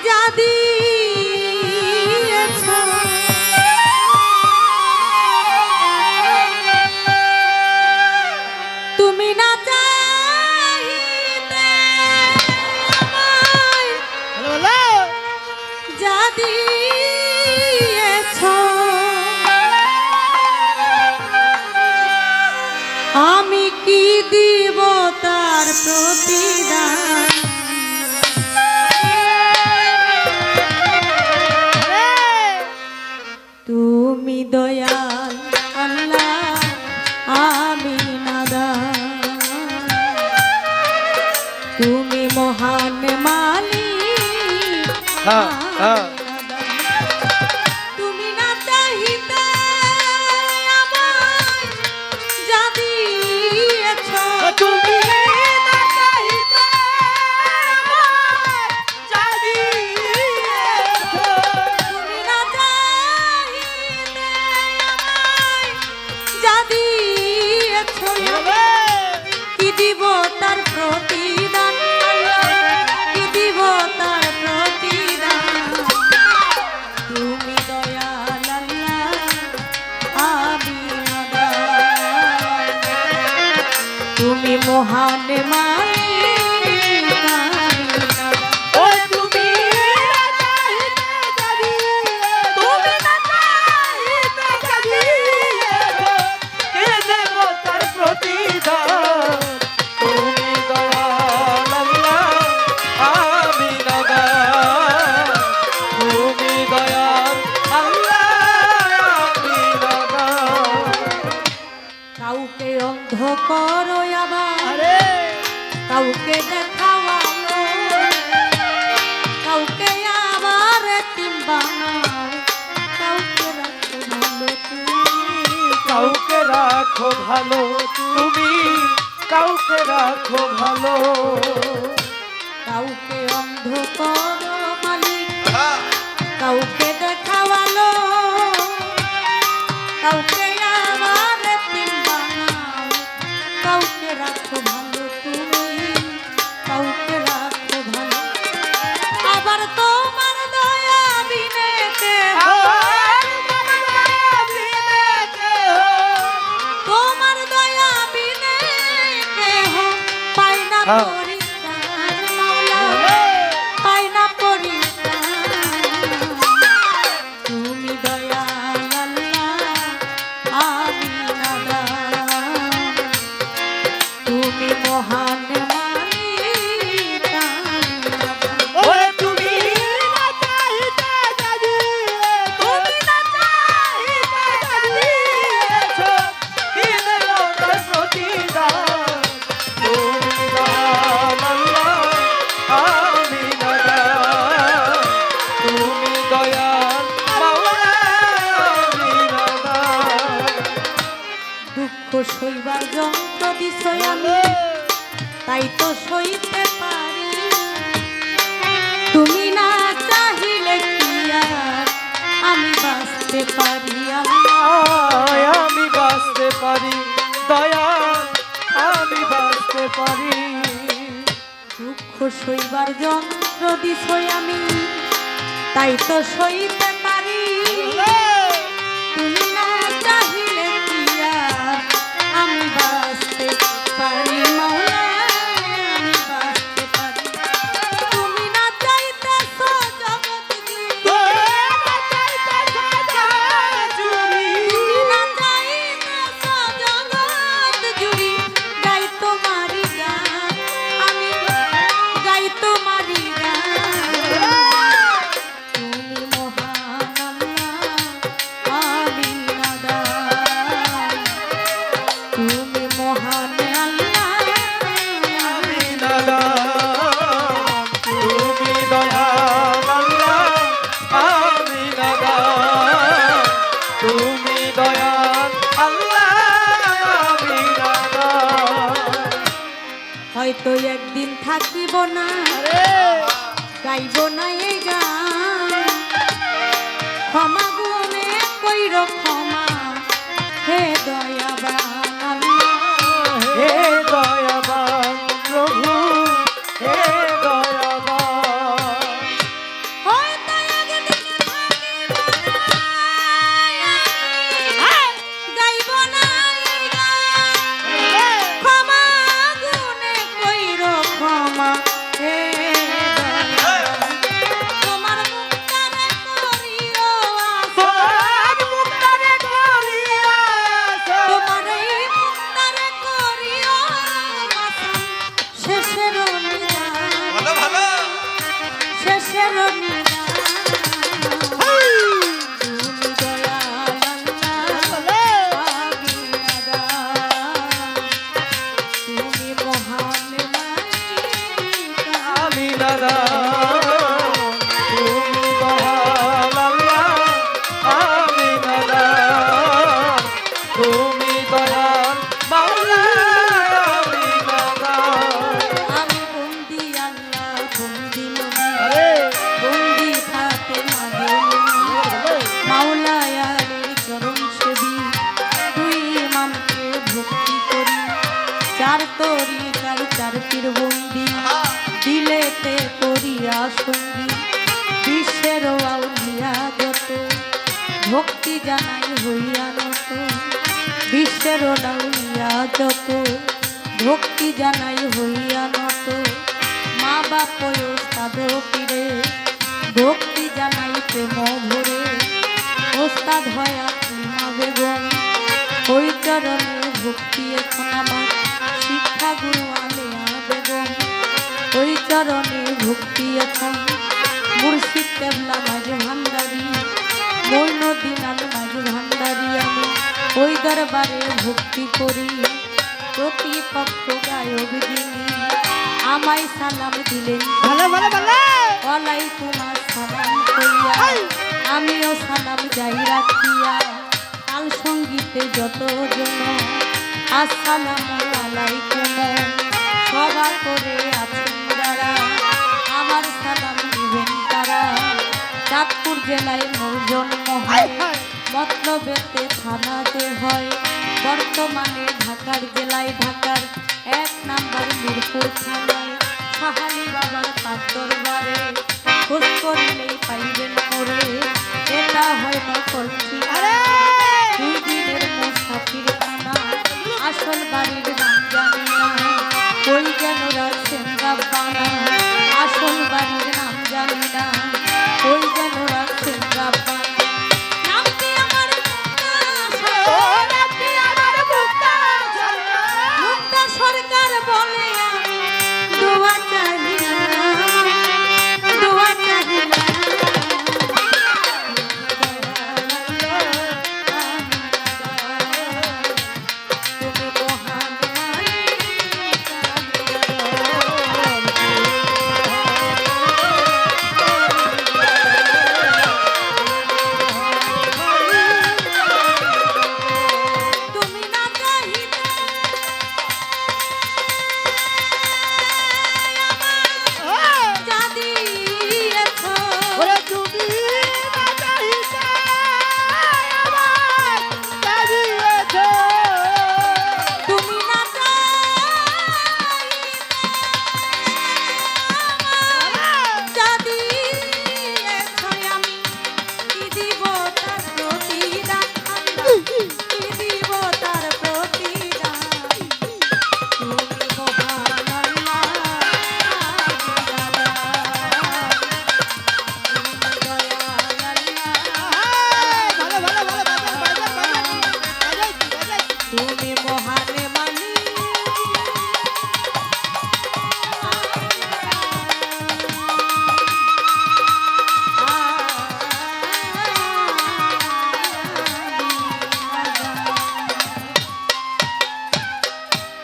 যা দিয়েছ তুমি না চাইতে আমায় যা দিয়েছ আমি কি দিব তার প্রতিদান তুমি দয়াল আল্লাহ আমি নাদান তুমি মহান মালিক তুমি না চাহিতে আমায় যা দিয়েছ তুমি না চাইতে আমায় যা দিয়েছ তুমি না চাহিতে আমায় যা দিয়েছ কি দিব তার প্রতিদান কি দিব তার প্রতিদান তুমি দয়াল আল্লাহ আমি নাদান তুমি মহান মালিক আমি নাদান ও তুমি না চাইতে যা দিয়েছ তুমি না চাইতে যা দিয়েছ কে দেব তার প্রতিদান তুমি দয়াল আল্লাহ আমি নাদান তুমি দয়াল আল্লাহ আমি নাদান কাউকে অন্ধ করো আবার আরে কাউকে দেখাওয়ালো কাউকে আবার এতিম বানাও কাউকে রাখো ভালো তুমি কাউকে রাখো ভালো কাউকে অন্ধ করো মালিক কাউকে দেখাওয়ালো কাউকে আবার এতিম বানাও কাউকে রাখো ভালো তুমি কাউকে রাখো ভালো আবার তোমার দয়া বিনে কেহ তোমার দয়া বিনে কেহ পায় না পরিত্রাণ মাওলা পায় না পরিত্রাণ তুমি দয়াল আল্লাহ আমি নাদান তুমি মহান মালিক আমি নাদান ওরে তুমি না চাইতে যা দিয়েছ তুমি না চাইতে যা দিয়েছ কি দেব তার প্রতিদান তুমি দয়াল আল্লাহ আমি নাদান তুমি দয়াল মাওলা আমি নাদান দুঃখ সইবার যন্ত্র দিছ আমি তাই তো সইতে পারি তুমি না চাহিলে কি আর আমি বাঁচতে পারি আল্লাহ আমি বাঁচতে পারি দয়াল আমি বাঁচতে পারি দুঃখ সইবার যন্ত্র দিছ আমি তাই তো সইতে পারি তুমি না চাহিলে কি আর আমি বাঁচতে পারি মাওলা আমি বাঁচতে পারি তুমি না চাইতেছ জগৎ জুড়ি তুমি না চাইতেছ জগৎ জুড়ি গাই তোমারি গান আমি গাই তোমারি গান তুমি মহান আল্লাহ আমি নাদান তুমি মহান আল্লাহ আমি নাদান তুমি দয়াল আল্লাহ আমি নাদান তুমি দয়াল আল্লাহ আমি নাদান হয়তো একদিন থাকিব না গাইব না এই গান ক্ষমা গুণে কইর ক্ষমা হে দয়াবান আল্লাহ হে দয়াবান প্রভু হে দয়াবান চরণে তুমি দয়াল আল্লাহ পাবি না দান। তুমি মহান মালিক আমি নাদান তুমি দয়াল আল্লাহ আমি নাদান তুমি দয়াল মাওলা আমি নাদান আমি বন্দি আল্লাহ বন্দি নবী আরে বন্দি থাকে মাঝে মাওলায়ারের চরণ সেবী দুই ইমামকে ভক্তি করি চার তরিকার চার পীর বন্দি দিলেতে করিয়া সঙ্গী বিশ্বের আউলিয়া যত ভক্তি জানাই হইয়া নত বিশ্বের আউলিয়া যত ভক্তি জানাই হইয়া নত মা বাপ ওস্তাদ পীরে ভক্তি জানাই প্রেম ভরে ওস্তাদ হয়া মা বেগম ওই চরণে ভক্তি এখন আমার শিক্ষা গুরু আলেয়া বেগম ওই চরণে ভক্তি এখন মুর্শিদ কেবলা মাঝে ভান্ডারি মৈনদিন আল মাঝে ভান্ডারি আমি ওই দরবারে ভক্তি করি প্রতিপক্ষ গায়ক যিনি আমায় সালাম দিলেন ওয়ালাইকুম আসসালাম কইয়া আমিও সালাম যাই রাখিয়া কাল সঙ্গীতে যত জন আসসালামু আলাইকুম সভা করে আছেন যারা আমার সালাম দিবেন তারা চাঁদপুর জেলায় মোর জন্ম হয় মতলবেতে থানাতে হয় বর্তমানে ঢাকার জেলায় ঢাকার 1 নাম্বার মিরপুর থানায় সাহালি বাবার পাঁচ দরবারে